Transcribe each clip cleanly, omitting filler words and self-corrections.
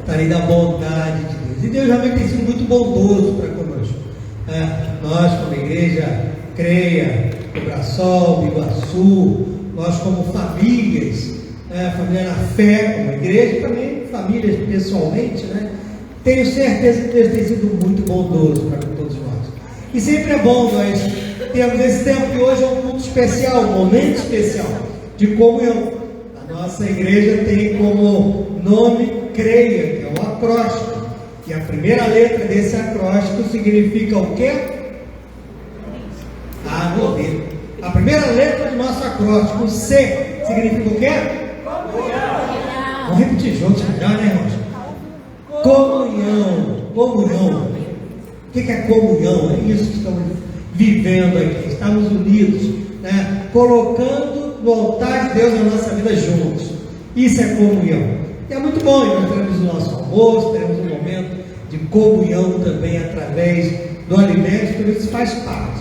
Falei da bondade de Deus. E Deus realmente tem sido muito bondoso para conosco. Nós, como igreja Creia, Cobraçol, Biguaçu, nós como famílias, família na fé, como igreja, e também famílias pessoalmente, tenho certeza que Deus tem sido muito bondoso para todos nós. E sempre é bom nós termos esse tempo que hoje é um culto especial, um momento especial de comunhão. A nossa igreja tem como nome Creia, que é o acróstico. E a primeira letra desse acróstico significa o quê? Morrer. A primeira letra do nosso acróstico, C, significa o quê? Vamos repetir juntos, melhor, né, irmãos? Comunhão. Comunhão. O que é comunhão? É isso que estamos vivendo aqui. Estamos unidos, colocando no altar de Deus a nossa vida juntos. Isso é comunhão. E é muito bom. Nós teremos o nosso almoço, teremos um momento de comunhão também através do alimento, tudo isso faz parte.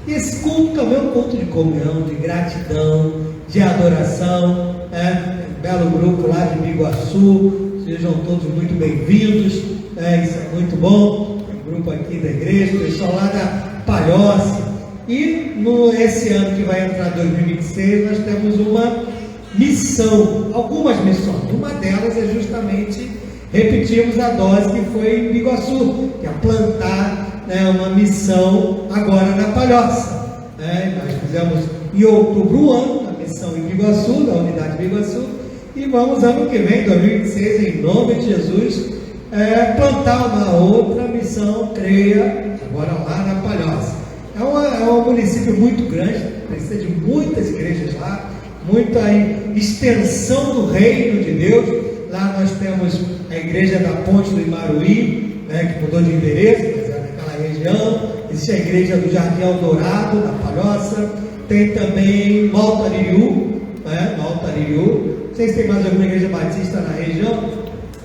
E esse culto também é um culto de comunhão, de gratidão, de adoração. Um belo grupo lá de Biguaçu, sejam todos muito bem-vindos. Isso é muito bom. Um grupo aqui da igreja, pessoal lá da Palhoça. E esse ano que vai entrar 2026, nós temos uma missão, algumas missões. Uma delas é justamente repetirmos a dose que foi em Biguaçu, que é plantar uma missão agora na Palhoça. Nós fizemos em outubro o ano, a missão em Biguaçu, da unidade de Biguaçu, e vamos ano que vem, 2026, em nome de Jesus, plantar uma outra missão, Creia, agora lá na Palhoça. É um município muito grande, precisa de muitas igrejas lá, muita extensão do reino de Deus. Lá nós temos a igreja da Ponte do Imaruí, que mudou de endereço, mas é naquela região. Existe a igreja do Jardim Eldorado, na Palhoça. Tem também Maltaririú, Maltaririú. Não sei se tem mais alguma igreja batista na região.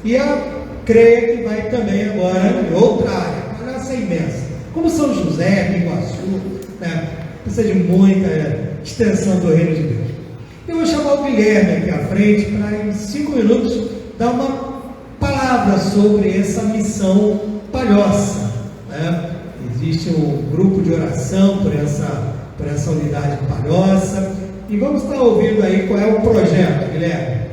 E a Creia, que vai também agora em outra área. A Palhoça é imensa. Como São José, Biguaçu, precisa de muita extensão do reino de Deus. Eu vou chamar o Guilherme aqui à frente para, em 5 minutos, dar uma palavra sobre essa missão Palhoça. Existe um grupo de oração por essa unidade Palhoça. E vamos estar ouvindo aí qual é o projeto, Guilherme.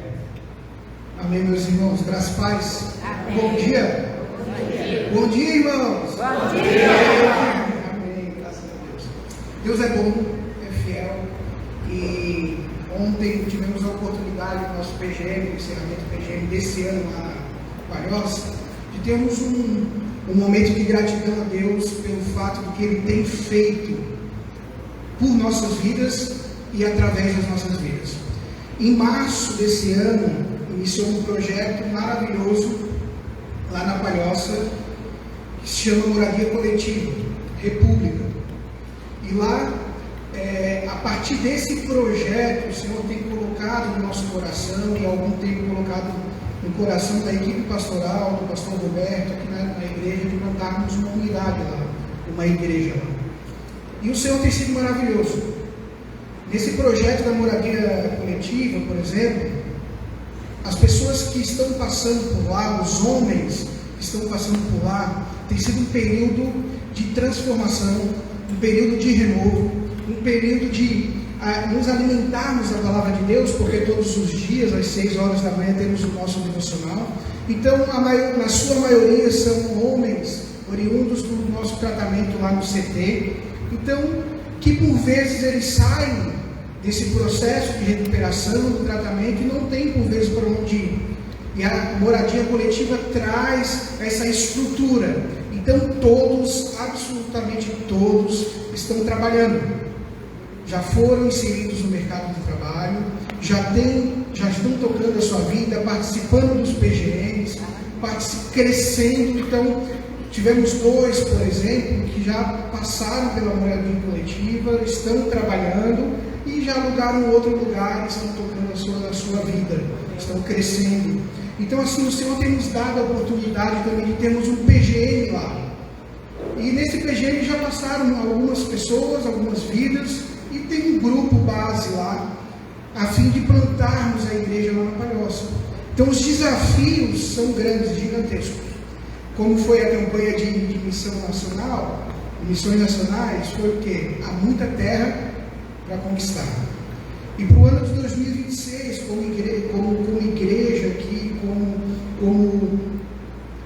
Amém, meus irmãos. Graças e paz. Amém. Bom dia. Bom dia, irmãos. Bom dia. Amém. Graças a Deus. Deus é bom, é fiel. E ontem tivemos a oportunidade no nosso PGM, no encerramento do PGM desse ano lá na Palhoça, de termos um momento de gratidão a Deus pelo fato de que Ele tem feito por nossas vidas e através das nossas vidas. Em março desse ano, iniciou um projeto maravilhoso lá na Palhoça, que se chama Moradia Coletiva, República. E lá, a partir desse projeto, o Senhor tem colocado no nosso coração, e há algum tempo colocado no coração da equipe pastoral, do pastor Roberto, aqui na igreja, de plantarmos uma unidade lá, uma igreja lá. E o Senhor tem sido maravilhoso. Nesse projeto da moradia coletiva, por exemplo, as pessoas que estão passando por lá, os homens que estão passando por lá, tem sido um período de transformação, um período de renovo, um período de nos alimentarmos da palavra de Deus, porque todos os dias, às 6 horas da manhã, temos o nosso devocional. Então, na sua maioria, são homens oriundos do nosso tratamento lá no CT. Então, que por vezes eles saem desse processo de recuperação, do tratamento, e não tem por vezes para onde ir. E a moradia coletiva traz essa estrutura. Então todos, absolutamente todos, estão trabalhando. Já foram inseridos no mercado de trabalho, já estão tocando a sua vida, participando dos PGMs, crescendo. Então, tivemos 2, por exemplo, que já passaram pela moradia coletiva, estão trabalhando e já alugaram outro lugar, estão tocando a sua vida, estão crescendo. Então, assim, o Senhor tem nos dado a oportunidade também de termos um PGM lá. E nesse PGM já passaram algumas pessoas, algumas vidas, e tem um grupo base lá, a fim de plantarmos a igreja lá na Palhoça. Então os desafios são grandes, gigantescos. Como foi a campanha de missão nacional, missões nacionais, foi o quê? Há muita terra para conquistar. E para o ano de 2026, como igreja aqui, como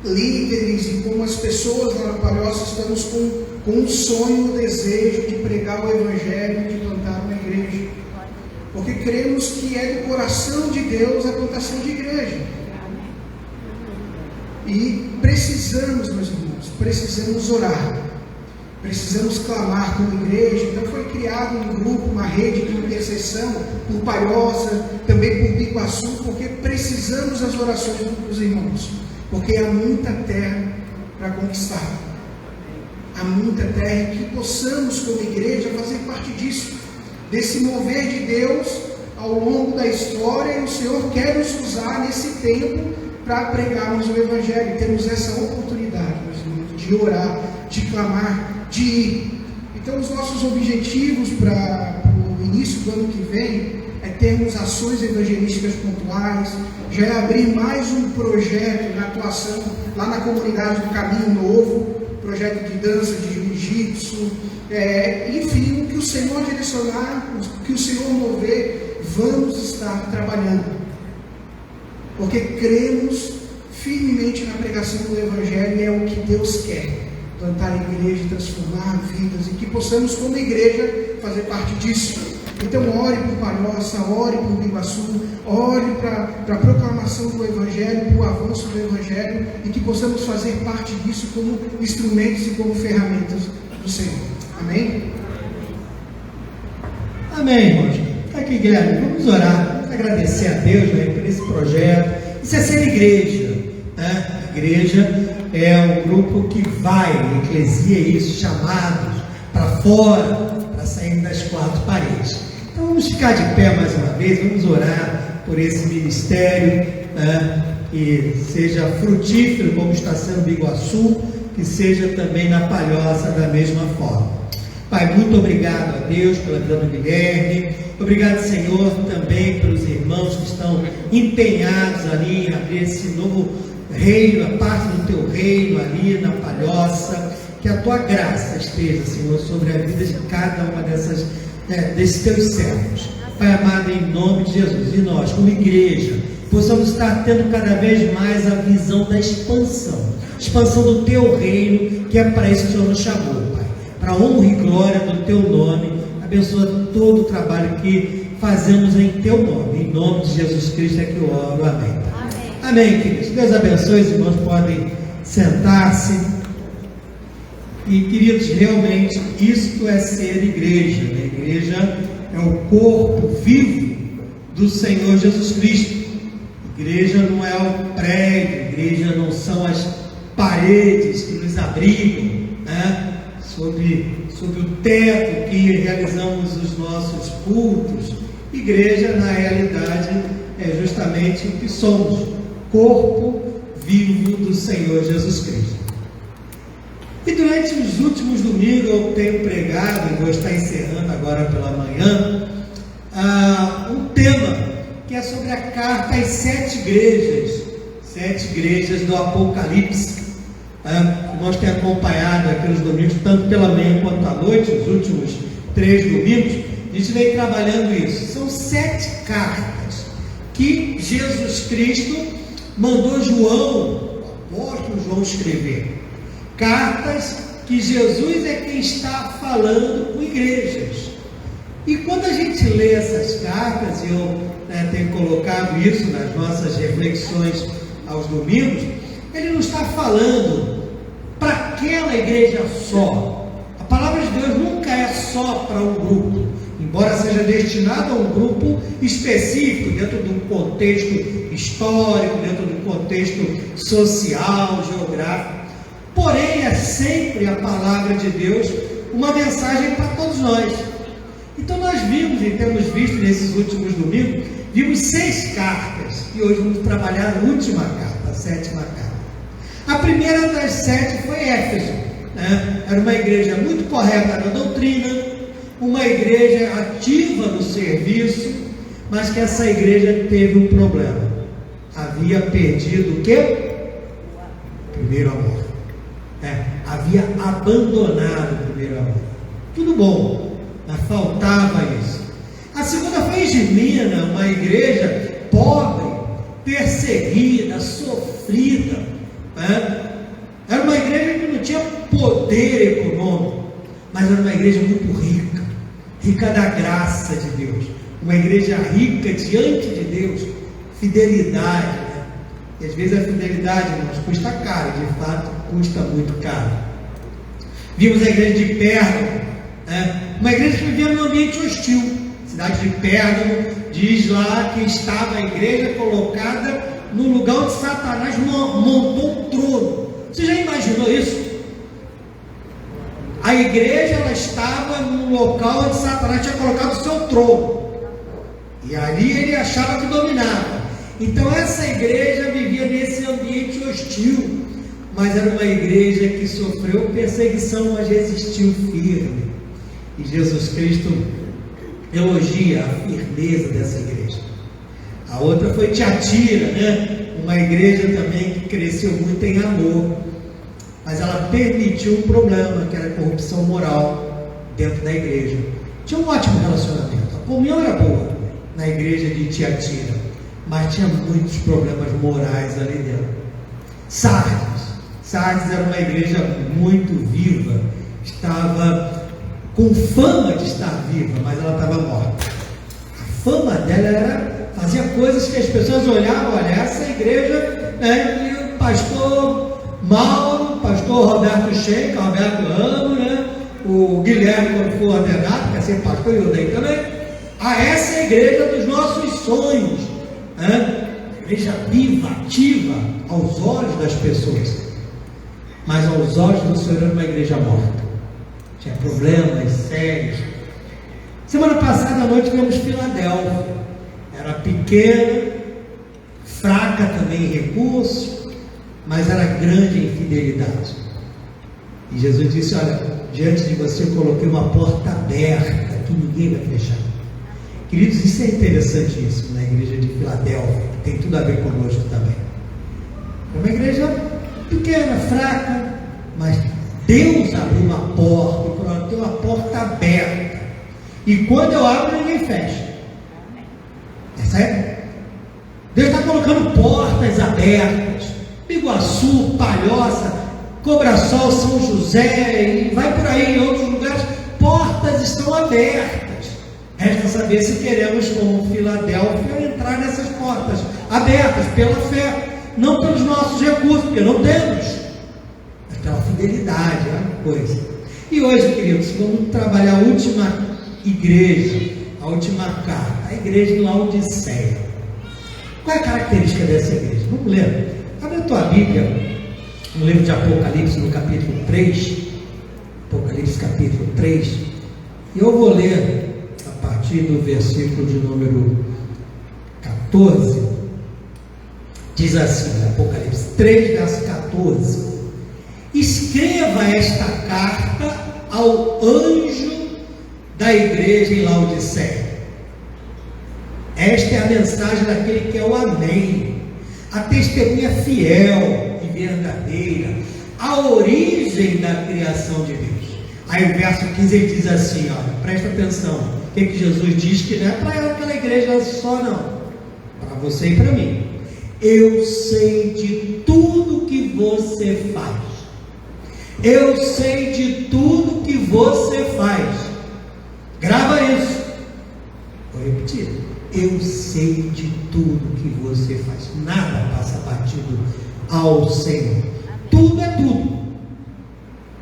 líderes e como as pessoas lá na Palhoça, estamos com um sonho, um desejo de pregar o Evangelho, de plantar uma igreja. Porque cremos que é do coração de Deus a plantação de igreja. E precisamos, meus irmãos, precisamos orar. Precisamos clamar como igreja. Então foi criado um grupo, uma rede de intercessão por Palhoça, também por Biguaçu, porque precisamos das orações dos irmãos. Porque há muita terra para conquistar. Há muita terra e que possamos como igreja fazer parte disso. Desse mover de Deus ao longo da história, e o Senhor quer nos usar nesse tempo para pregarmos o Evangelho. Temos essa oportunidade, meus irmãos, de orar, de clamar, de ir. Então os nossos objetivos para o início do ano que vem é termos ações evangelísticas pontuais, já é abrir mais um projeto na atuação lá na comunidade do Caminho Novo, projeto de dança, de jiu-jitsu, enfim, o que o Senhor direcionar, o que o Senhor mover, vamos estar trabalhando, porque cremos firmemente na pregação do Evangelho, e é o que Deus quer, plantar a igreja, transformar vidas, e que possamos como igreja fazer parte disso. Então ore por Palhoça, ore por Biguaçu, ore para a proclamação do Evangelho, para o avanço do Evangelho, e que possamos fazer parte disso como instrumentos e como ferramentas do Senhor. Amém? Amém, irmãos. Está aqui, Guilherme. Vamos orar. Vamos agradecer a Deus, né, por esse projeto. Isso é ser igreja, né? A igreja é um grupo que vai, a eclesia é isso, chamados para fora, para sair das quatro paredes. Então vamos ficar de pé mais uma vez, vamos orar por esse ministério, né, que seja frutífero como está sendo o Biguaçu, que seja também na Palhoça da mesma forma. Pai, muito obrigado a Deus pela vida do Guilherme, obrigado, Senhor, também pelos irmãos que estão empenhados ali em abrir esse novo reino, a parte do teu reino ali na Palhoça. Que a tua graça esteja, Senhor, sobre a vida de cada uma desses teus servos. Pai amado, em nome de Jesus, e nós, como igreja, possamos estar tendo cada vez mais a visão da expansão do teu reino, que é para isso que o Senhor nos chamou, Pai, para a honra e glória do teu nome. Abençoa todo o trabalho que fazemos em teu nome, em nome de Jesus Cristo é que eu oro, amém. Amém, queridos. Deus abençoe, os irmãos podem sentar-se. E, queridos, realmente isto é ser igreja, né? A igreja é o corpo vivo do Senhor Jesus Cristo. Igreja não é o prédio, igreja não são as paredes que nos abrigam, né? Sobre o teto que realizamos os nossos cultos. Igreja, na realidade, é justamente o que somos, corpo vivo do Senhor Jesus Cristo. E durante os últimos domingos eu tenho pregado, e vou estar encerrando agora pela manhã, um tema que é sobre a carta às 7 igrejas do Apocalipse. Nós temos acompanhado aqui nos domingos, tanto pela manhã quanto à noite, os últimos 3 domingos, a gente vem trabalhando isso. São 7 cartas que Jesus Cristo mandou João, o apóstolo João, escrever. Cartas que Jesus é quem está falando com igrejas. E quando a gente lê essas cartas, e eu tenho colocado isso nas nossas reflexões aos domingos, ele não está falando para aquela igreja só. A palavra de Deus nunca é só para um grupo, embora seja destinado a um grupo específico, dentro de um contexto histórico, dentro de um contexto social, geográfico. Porém, é sempre a palavra de Deus uma mensagem para todos nós. Então nós vimos e temos visto nesses últimos domingos, vimos 6 cartas, e hoje vamos trabalhar a última carta, a 7ª carta. A primeira das 7 foi Éfeso, né? Era uma igreja muito correta na doutrina, uma igreja ativa no serviço, mas que essa igreja teve um problema. havia perdido o quê? Primeiro amor. Havia abandonado o primeiro amor. Tudo bom, mas faltava isso. A segunda foi Esmirna, uma igreja pobre, perseguida, sofrida. Era uma igreja que não tinha poder econômico, mas era uma igreja muito rica, rica da graça de Deus, uma igreja rica diante de Deus, fidelidade, E às vezes a fidelidade, irmãos, custa caro, de fato, custa muito caro. Vimos a igreja de Pérgamo, uma igreja que vivia num ambiente hostil. A cidade de Pérgamo diz lá que estava a igreja colocada no lugar onde Satanás montou um trono. Você já imaginou isso? A igreja ela estava num local onde Satanás tinha colocado o seu trono, e ali ele achava que dominava. Então essa igreja vivia nesse ambiente hostil, mas era uma igreja que sofreu perseguição, mas resistiu firme. E Jesus Cristo elogia a firmeza dessa igreja. A outra foi Tiatira, uma igreja também que cresceu muito em amor, mas ela permitiu um problema, que era a corrupção moral dentro da igreja. Tinha um ótimo relacionamento, a comunhão era boa na igreja de Tiatira, mas tinha muitos problemas morais ali dentro. Sardes era uma igreja muito viva, estava com fama de estar viva, mas ela estava morta. A fama dela era fazer coisas que as pessoas olhavam, olha, essa igreja, e o pastor Mauro, pastor Roberto Schenck, Roberto Ramos, o Guilherme, quando for ordenado, quer ser pastor, e eu dei também, essa é a igreja dos nossos sonhos, igreja viva, ativa, aos olhos das pessoas, mas aos olhos do Senhor era uma igreja morta, tinha problemas sérios. Semana passada à noite vimos Filadélfia, era pequena, fraca também em recursos, mas era grande em fidelidade. E Jesus disse: olha, diante de você eu coloquei uma porta aberta que ninguém vai fechar. Queridos, isso é interessantíssimo na igreja de Filadélfia, que tem tudo a ver conosco também. É uma igreja pequena, fraca, mas Deus abriu uma porta, e colocou uma porta aberta, e quando eu abro ninguém fecha. É sério? Deus está colocando portas abertas. Iguaçu, Palhoça, Cobrasol, São José, e vai por aí em outros lugares, portas estão abertas. Resta saber se queremos, como Filadélfia, entrar nessas portas abertas pela fé, não pelos nossos recursos, porque não temos, mas pela fidelidade, é uma coisa. E hoje, queridos, vamos trabalhar a última igreja, a última carta, a igreja de Laodiceia. Qual é a característica dessa igreja? Vamos ler. Abre a tua Bíblia, no livro de Apocalipse, no capítulo 3, Apocalipse capítulo 3, e eu vou ler a partir do versículo de número 14, diz assim, Apocalipse 3, verso 14: escreva esta carta ao anjo da igreja em Laodiceia. Esta é a mensagem daquele que é o Amém, a testemunha fiel e verdadeira, a origem da criação de Deus. Aí o verso 15 ele diz assim, olha, presta atenção, o que Jesus diz, que não é para aquela igreja só não, para você e para mim. Eu sei de tudo que você faz. Eu sei de tudo que você faz. Grava isso. Vou repetir. Eu sei de tudo que você faz. Nada passa batido ao Senhor. Tudo é tudo.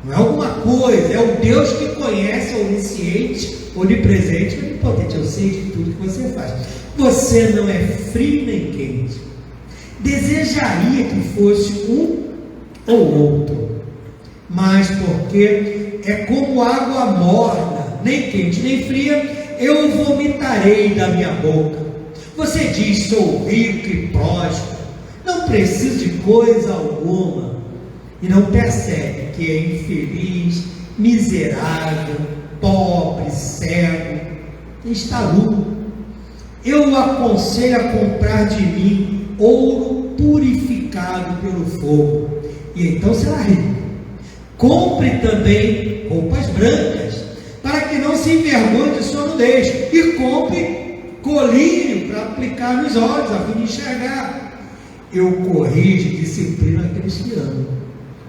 Não é alguma coisa. É o Deus que conhece, onisciente, onipresente, onipotente. Eu sei de tudo que você faz. Você não é frio nem quente. Desejaria que fosse um ou outro, mas porque é como água morna, nem quente nem fria, eu vomitarei da minha boca. Você diz: sou rico e próspero, não preciso de coisa alguma, e não percebe que é infeliz, miserável, pobre, cego, está nu. Eu o aconselho a comprar de mim ouro purificado pelo fogo, e então será rico. Compre também roupas brancas, para que não se envergonhe de sua nudez, e compre colírio para aplicar nos olhos, a fim de enxergar. Eu corrijo e disciplino aqueles que amam.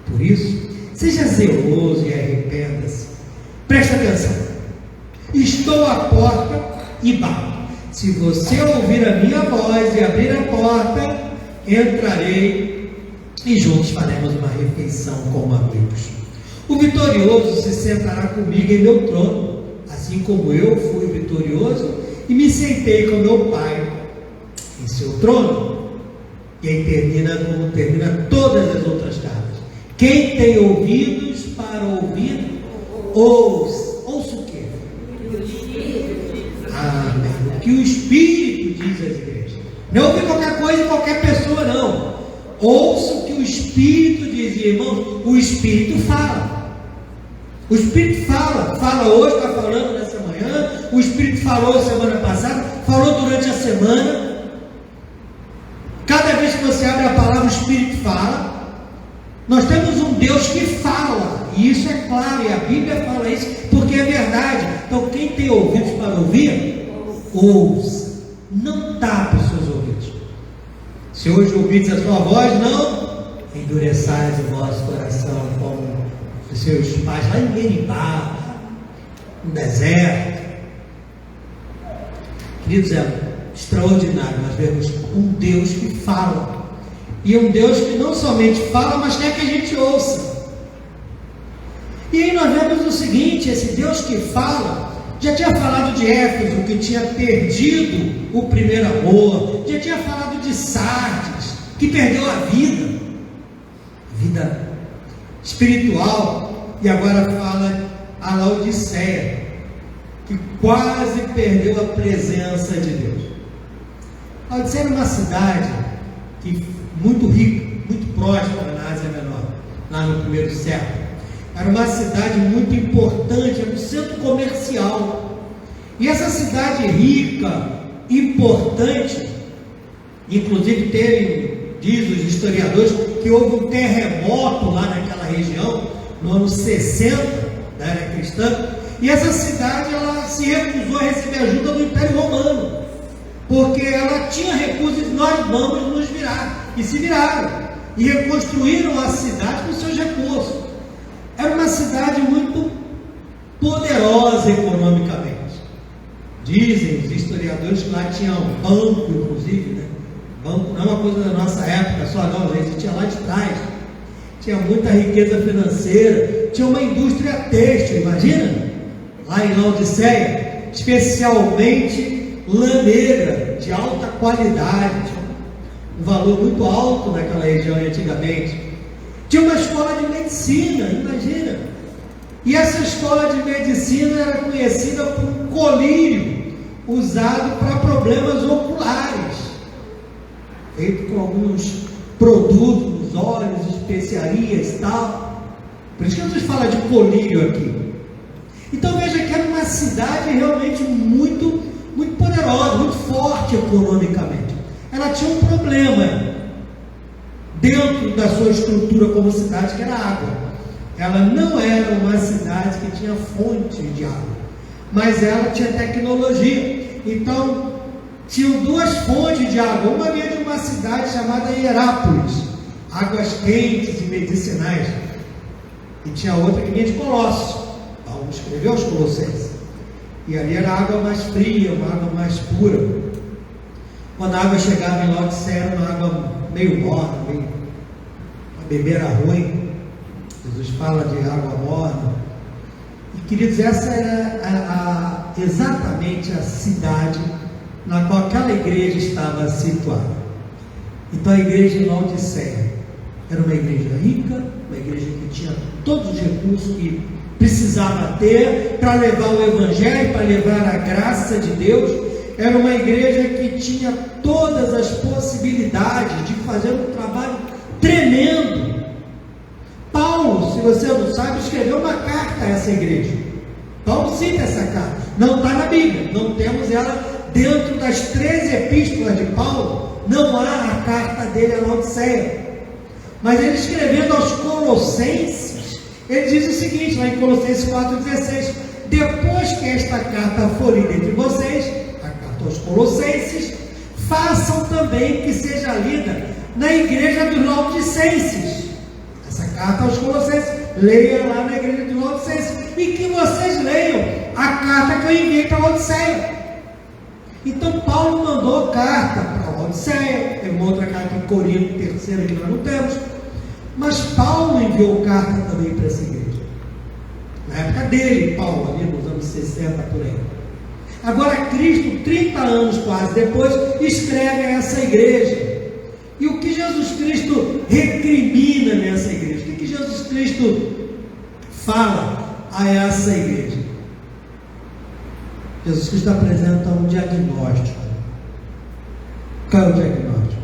Por isso, seja zeloso e arrependa-se. Presta atenção. Estou à porta e bato. Se você ouvir a minha voz e abrir a porta, entrarei e juntos faremos uma refeição como amigos. O vitorioso se sentará comigo em meu trono, assim como eu fui vitorioso e me sentei com meu Pai em seu trono. E aí termina como termina todas as outras cartas. Quem tem ouvidos para ouvir, ouça. Ouça o quê? Amém. O que o Espírito diz às igrejas. Não ouve qualquer coisa e qualquer pessoa, não. Ouça o que o Espírito diz, irmão. O Espírito fala. O Espírito fala. Fala hoje, está falando nessa manhã. O Espírito falou semana passada. Falou durante a semana. Cada vez que você abre a palavra, o Espírito fala. Nós temos um Deus que fala, e isso é claro, e a Bíblia fala isso, porque é verdade. Então, quem tem ouvidos para ouvir, ouça. Não tape os seus ouvidos. Se hoje ouvides a sua voz, não endureçais o vosso coração, como os seus pais lá em Meribá, no deserto. Queridos, é extraordinário nós vemos um Deus que fala. E um Deus que não somente fala, mas quer que a gente ouça. E aí nós vemos o seguinte: esse Deus que fala, já tinha falado de Éfeso, que tinha perdido o primeiro amor, já tinha falado de Sardes, que perdeu a vida espiritual, e agora fala a Laodiceia, que quase perdeu a presença de Deus. Laodiceia era uma cidade que muito rica, muito próspera na Ásia Menor, lá no primeiro século. Era uma cidade muito importante, era um centro comercial. E essa cidade rica, importante, inclusive diz os historiadores, que houve um terremoto lá naquela região, no ano 60 da era cristã, e essa cidade ela se recusou a receber ajuda do Império Romano, porque ela tinha recursos. Nós vamos nos virar. E se viraram, e reconstruíram a cidade com seus recursos. Era uma cidade muito poderosa economicamente. Dizem os historiadores que lá tinha um banco, inclusive, né? Banco não é uma coisa da nossa época só, não, existia lá de trás. Tinha muita riqueza financeira, tinha uma indústria têxtil, imagina? Lá em Laodiceia, especialmente lã negra, de alta qualidade, um valor muito alto naquela região antigamente. Tinha uma escola de medicina, imagina. E essa escola de medicina era conhecida por um colírio usado para problemas oculares, feito com alguns produtos, óleos, especiarias e tal. Por isso que Jesus fala de colírio aqui. Então veja que era uma cidade realmente muito, muito poderosa, muito forte economicamente. Ela tinha um problema dentro da sua estrutura como cidade, que era a água. Ela não era uma cidade que tinha fonte de água, mas ela tinha tecnologia. Então, tinham duas fontes de água. Uma vinha de uma cidade chamada Hierápolis, águas quentes e medicinais, e tinha outra que vinha de Colossos. Paulo escreveu aos Colossenses, e ali era água mais fria, uma água mais pura. Quando a água chegava em Laodiceia, era uma água meio morna, a beber era ruim. Jesus fala de água morna. E queridos, essa era exatamente a cidade na qual aquela igreja estava situada. Então a igreja de Laodiceia era uma igreja rica, uma igreja que tinha todos os recursos que precisava ter para levar o Evangelho, para levar a graça de Deus. Era uma igreja que tinha todas as possibilidades de fazer um trabalho tremendo. Paulo, se você não sabe, escreveu uma carta a essa igreja. Paulo cita essa carta. Não está na Bíblia, não temos ela dentro das 13 epístolas de Paulo, não há a carta dele a Laodiceia. Mas ele escrevendo aos Colossenses, ele diz o seguinte, lá em Colossenses 4,16: depois que esta carta for lida entre vocês, a carta aos Colossenses, façam também que seja lida na igreja dos Laodicenses. Essa carta aos Colossenses, leia lá na igreja dos Laodicenses, e que vocês leiam a carta que eu enviei para Laodiceia. Então Paulo mandou carta para Laodiceia, tem uma outra carta em Corinto, terceira, que nós não temos, mas Paulo enviou carta também para essa igreja. Na época dele, Paulo, ali nos anos 60, por aí. Agora Cristo, 30 anos quase depois, escreve a essa igreja. E o que Jesus Cristo recrimina nessa igreja? O que Jesus Cristo fala a essa igreja? Jesus Cristo apresenta um diagnóstico. Qual é o diagnóstico?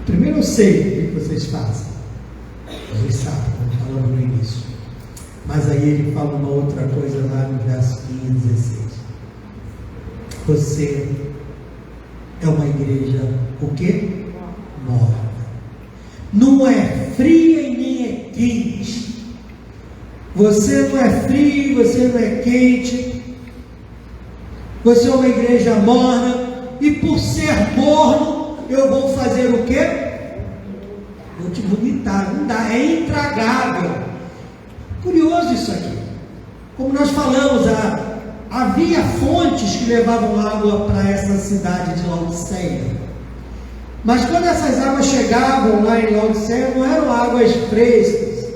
Primeiro eu sei o que vocês fazem. Vocês sabem, como falamos no início. Mas aí ele fala uma outra coisa lá no verso 15 e 16. Você é uma igreja, o quê? Morta. Não é fria e nem é quente. Você não é frio, você não é quente. Você é uma igreja morna. E por ser morno, eu vou fazer o quê? Vou te vomitar. Não dá, é intragável. Curioso isso aqui. Como nós falamos, havia fontes que levavam água para essa cidade de Laodiceia. Mas quando essas águas chegavam lá em Laodiceia, não eram águas frescas.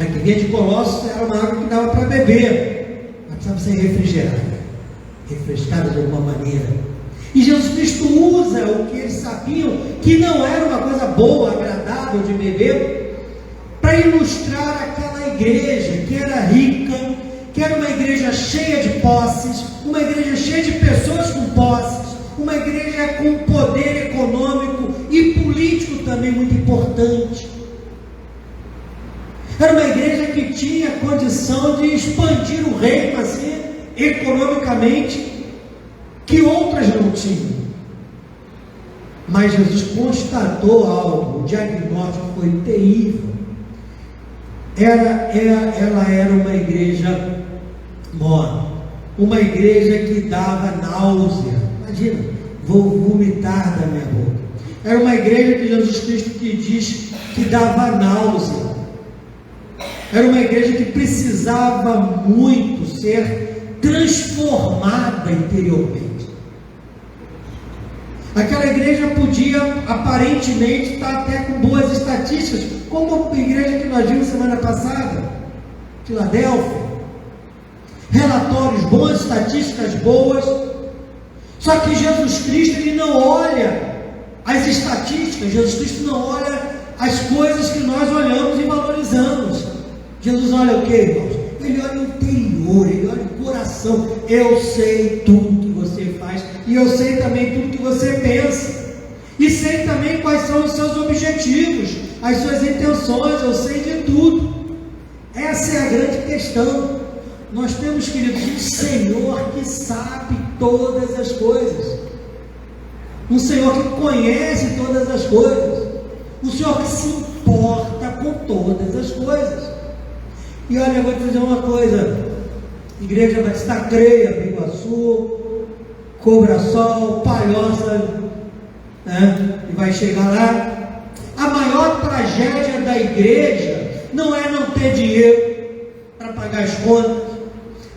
A que vinha de Colossos era uma água que dava para beber, mas precisava ser refrigerada, refrescada de alguma maneira. E Jesus Cristo usa o que eles sabiam que não era uma coisa boa, agradável de beber, para ilustrar aquela igreja que era rica, que era uma igreja cheia de posses, uma igreja cheia de pessoas com posses, uma igreja com poder econômico e político também muito importante. Era uma igreja que tinha condição de expandir o reino assim, economicamente, que outras não tinham. Mas Jesus constatou algo, o diagnóstico foi terrível. Ela era uma igreja morna, uma igreja que dava náusea. Imagina, vou vomitar da minha boca. Era uma igreja que Jesus Cristo que diz que dava náusea. Era uma igreja que precisava muito ser transformada interiormente. Aquela igreja podia aparentemente estar até com boas estatísticas, como a igreja que nós vimos semana passada, Filadélfia. Relatórios bons, estatísticas boas. Só que Jesus Cristo, ele não olha as estatísticas, Jesus Cristo não olha as coisas que nós olhamos e valorizamos. Jesus olha o que, irmãos? Ele olha o interior, ele olha o coração. Eu sei tudo que você faz, e eu sei também tudo que você pensa, e sei também quais são os seus objetivos, as suas intenções, eu sei de tudo. Essa é a grande questão. Nós temos, queridos, um Senhor que sabe todas as coisas, um Senhor que conhece todas as coisas, um Senhor que se importa com todas as coisas. E olha, eu vou te dizer uma coisa: Igreja Batista Creia, Biguaçu, Cobrasol, Palhoça, né? E vai chegar lá. A maior tragédia da igreja não é não ter dinheiro para pagar as contas.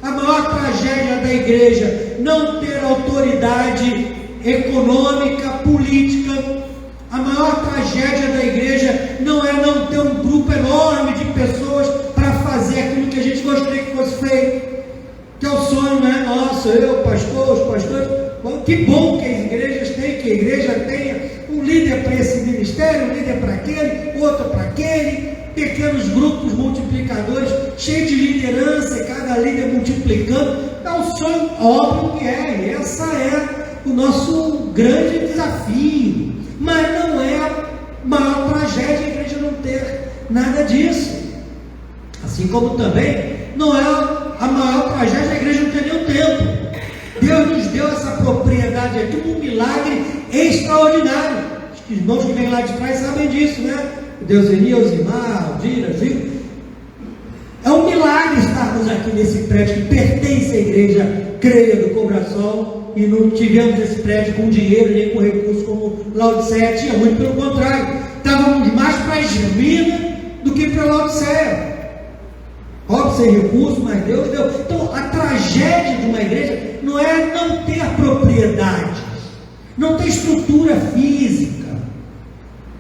A maior tragédia da igreja não ter autoridade econômica, política. A maior tragédia da igreja não é não ter um grupo enorme de pessoas para fazer aquilo que a gente gostaria que fosse feito. Que é o sonho, né? Nossa, eu, pastor, os pastores. Que bom que as igrejas têm, que a igreja tenha um líder para esse ministério, um líder para aquele, outro para aquele, pequenos grupos multiplicadores, cheios de liderança, e cada líder multiplicando. É um sonho óbvio que é, e essa é o nosso grande desafio. Mas não é a maior tragédia a igreja não ter nada disso. Assim como também não é a maior tragédia a igreja não ter nenhum templo. Deus nos deu essa propriedade aqui, um milagre extraordinário. Os irmãos que vêm lá de trás sabem disso, né? Deus Elias, Imar, Aldira, Gil. É um milagre estarmos aqui nesse prédio que pertence à igreja Creia do Cobração, e não tivemos esse prédio com dinheiro nem com recursos como Laodiceia tinha, muito pelo contrário, estávamos mais para a Esmirna do que para Laodiceia. Óbvio, sem recursos, mas Deus deu. Então, a tragédia de uma igreja não é não ter propriedades, não ter estrutura física,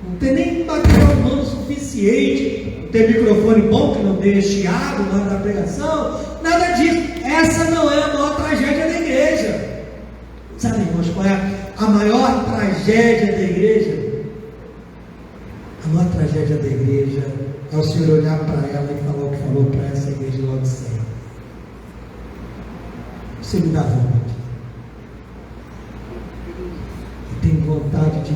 não ter nem material humano suficiente, não ter microfone bom que não dê chiado na hora da pregação, nada disso. Essa não é a maior tragédia da igreja. Sabe, irmãos, qual é a maior tragédia da igreja? A maior tragédia da igreja é o Senhor olhar para ela e falar o que falou para essa igreja de Laodiceia. Você me dá vontade. Eu tenho vontade de...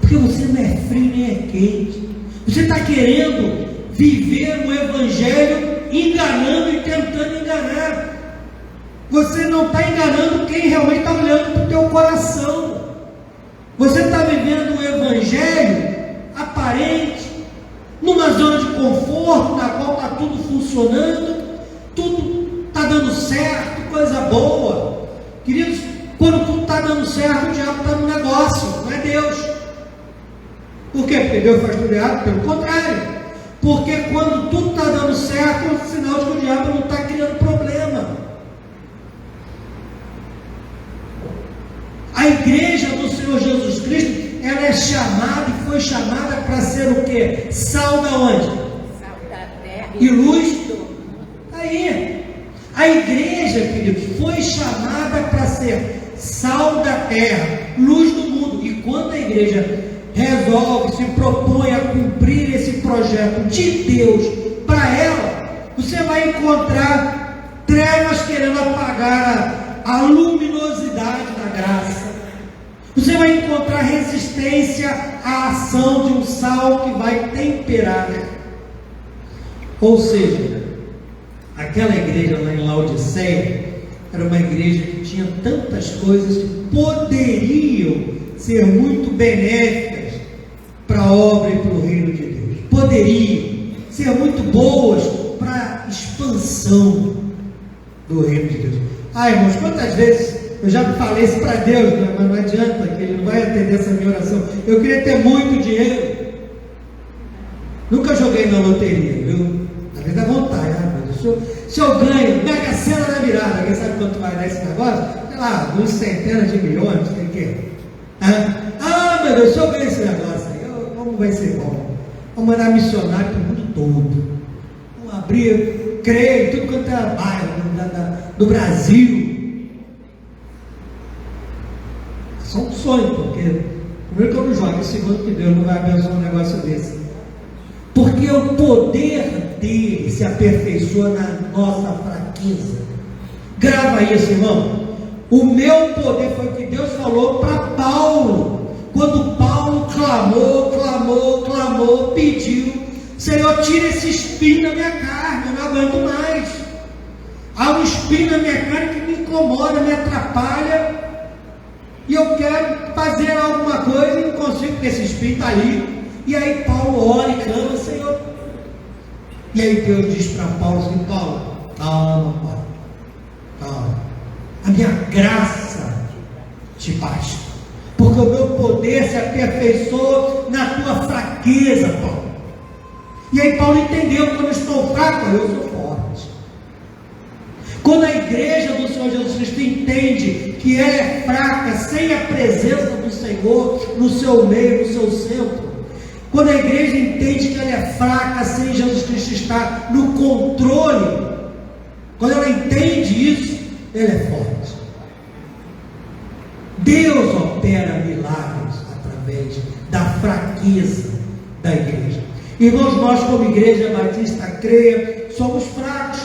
Porque você não é frio nem é quente. Você está querendo viver o evangelho enganando e tentando enganar. Você não está enganando quem realmente está olhando para o teu coração. Você está vivendo o evangelho aparente, numa zona de conforto, na qual está tudo funcionando, tudo está dando certo, coisa boa. Queridos, quando tudo está dando certo, o diabo está no negócio, não é Deus. Por quê? Porque Deus faz tudo errado? Pelo contrário. Porque quando tudo está dando certo, é um sinal de que o diabo não está criando problema. A igreja do Senhor Jesus Cristo, ela é chamada e foi chamada para ser o quê? Sal da onde? Sal da terra e luz. Aí, a igreja, queridos, foi chamada para ser sal da terra, luz do mundo. E quando a igreja resolve, se propõe a cumprir esse projeto de Deus para ela, você vai encontrar trevas querendo apagar a luminosidade da graça. Você vai encontrar resistência à ação de um sal que vai temperar. Ou seja, aquela igreja lá em Laodiceia era uma igreja que tinha tantas coisas que poderiam ser muito benéficas para a obra e para o reino de Deus. Poderiam ser muito boas para a expansão do reino de Deus. Irmãos, quantas vezes eu já falei isso para Deus, né? Mas não adianta, que Ele não vai atender essa minha oração. Eu queria ter muito dinheiro. Nunca joguei na loteria, viu? Às vezes dá vontade, mas se eu ganho, Mega Sena na virada, alguém sabe quanto vai dar esse negócio? Sei lá, uns centenas de milhões, tem que. Meu Deus, se eu ganho esse negócio aí, como vai ser bom? Vamos mandar missionário para o mundo todo. Vamos abrir, creio, tudo quanto é bairro do Brasil. Só um sonho, porque primeiro que eu não jogo, e segundo que Deus não vai abençoar um negócio desse. Porque o poder dele se aperfeiçoa na nossa fraqueza. Grava isso, irmão. O meu poder foi o que Deus falou para Paulo. Quando Paulo clamou, pediu: Senhor, tira esse espinho da minha carne, eu não aguento mais. Há um espinho na minha carne que me incomoda, me atrapalha. E eu quero fazer alguma coisa e não consigo, porque esse espinho está ali. E aí Paulo ora e clama: Senhor. E aí Deus diz para Paulo assim: Paulo, calma, Paulo, calma. A minha graça te basta, porque o meu poder se aperfeiçoa na tua fraqueza, Paulo. E aí Paulo entendeu: quando eu estou fraco, eu sou forte. Quando a igreja do Senhor Jesus Cristo entende que ela é fraca, sem a presença do Senhor no seu meio, no seu centro, quando a igreja entende que ela é fraca, sem Jesus Cristo estar no controle, quando ela entende isso, ela é forte. Deus opera milagres através da fraqueza da igreja. Irmãos, nós como igreja batista Creia, somos fracos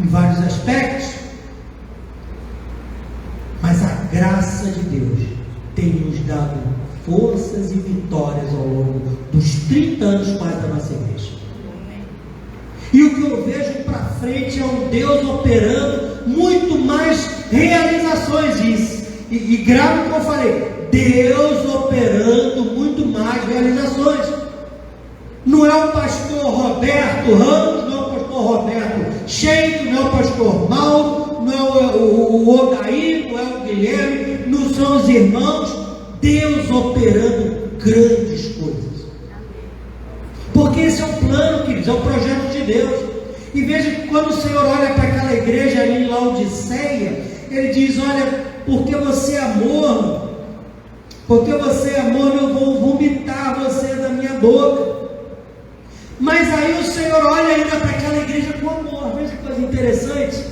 em vários aspectos, mas a graça de Deus tem nos dado forças e vitórias ao longo dos 30 anos mais da nossa igreja. E o que eu vejo para frente é um Deus operando muito mais realizações. E grave o que eu falei, Deus operando muito mais realizações. Não é o pastor Roberto Ramos, não é o pastor Roberto Sheik, não é o pastor Mauro, não é o Odair, não é o Guilherme, não são os irmãos. Deus operando grandes coisas. Porque esse é o plano, queridos, é o projeto de Deus. E veja que quando o Senhor olha para aquela igreja ali em Laodiceia, Ele diz: olha, porque você é morno, eu vou vomitar você da minha boca. Mas aí o Senhor olha ainda para aquela igreja com amor. Veja que coisa interessante.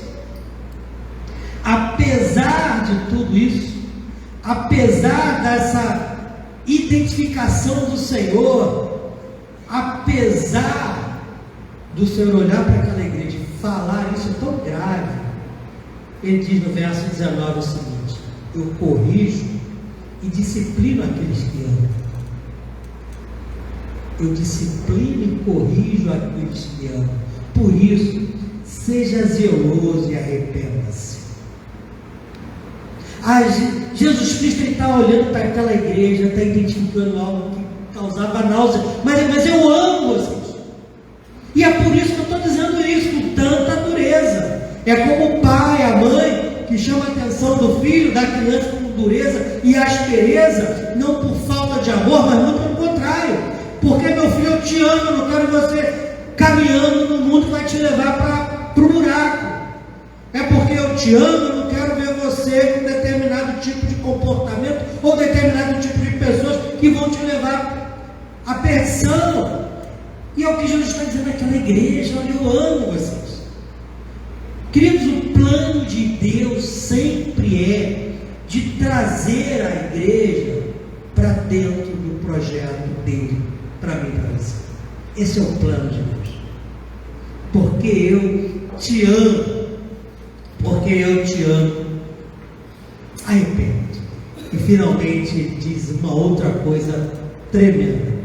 Apesar de tudo isso, apesar dessa identificação do Senhor, apesar do Senhor olhar para aquela igreja e falar isso tão grave, Ele diz no verso 19 o seguinte: eu corrijo e disciplino aqueles que amam. Eu disciplino e corrijo aqueles que amam. Por isso, seja zeloso e arrependa-se. Jesus Cristo está olhando para aquela igreja, está identificando algo que causava náusea, mas eu amo vocês. E é por isso que eu estou dizendo isso com tanta dureza. É como o pai, a mãe, que chama a atenção do filho, da criança com dureza e aspereza, não por falta de amor, mas muito pelo contrário. Porque, meu filho, eu te amo, eu não quero você caminhando no mundo que vai te levar para o buraco. É porque eu te amo, eu não quero ver você com determinado tipo de comportamento ou determinado tipo de pessoas que vão te levar à perdição. E é o que Jesus está dizendo naquela igreja: olha, eu amo vocês. Queridos, o plano de Deus sempre é de trazer a igreja para dentro do projeto dele, para mim e para você. Esse é o plano de Deus. Porque eu te amo. Porque eu te amo. Arrependo. E finalmente ele diz uma outra coisa tremenda.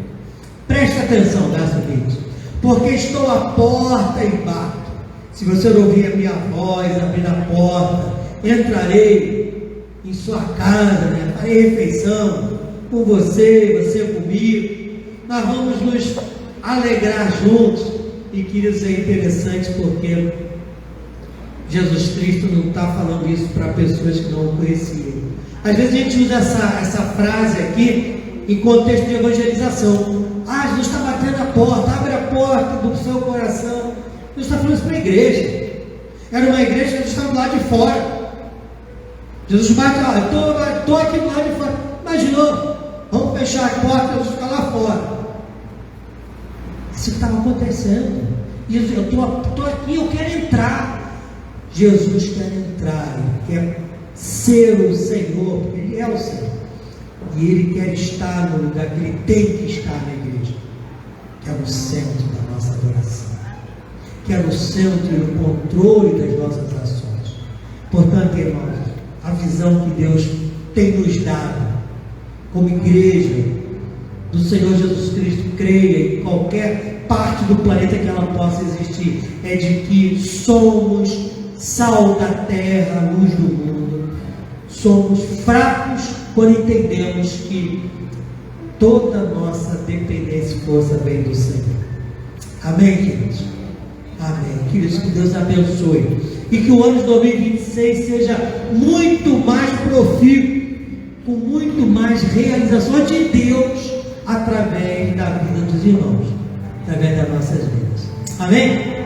Preste atenção, verso 20. Porque estou à porta e bato. Se você não ouvir a minha voz, abrir a porta, entrarei em sua casa, né? Farei refeição com você, você comigo. Nós vamos nos alegrar juntos. E queridos, é interessante porque Jesus Cristo não está falando isso para pessoas que não o conheciam. Às vezes a gente usa essa frase aqui em contexto de evangelização. Jesus está batendo a porta, abre a porta do seu coração. Jesus está falando isso para a igreja. Era uma igreja que Jesus estava do lado de fora. Jesus bate lá, eu estou aqui do lado de fora. Imaginou? Vamos fechar a porta, Jesus fica lá fora. Isso que estava acontecendo. E eu estou aqui, eu quero entrar. Jesus quer entrar, Ele quer ser o Senhor, porque Ele é o Senhor. E Ele quer estar no lugar que Ele tem que estar na igreja, que é no centro da nossa adoração, que é no centro e no controle das nossas ações. Portanto, irmãos, a visão que Deus tem nos dado como igreja do Senhor Jesus Cristo, creia em qualquer parte do planeta que ela possa existir, é de que somos sal da terra, luz do mundo. Somos fracos quando entendemos que toda nossa dependência e força vem do Senhor. Amém, queridos? Amém. Queridos, que Deus abençoe e que o ano de 2026 seja muito mais profícuo, com muito mais realizações de Deus através da vida dos irmãos, através das nossas vidas. Amém?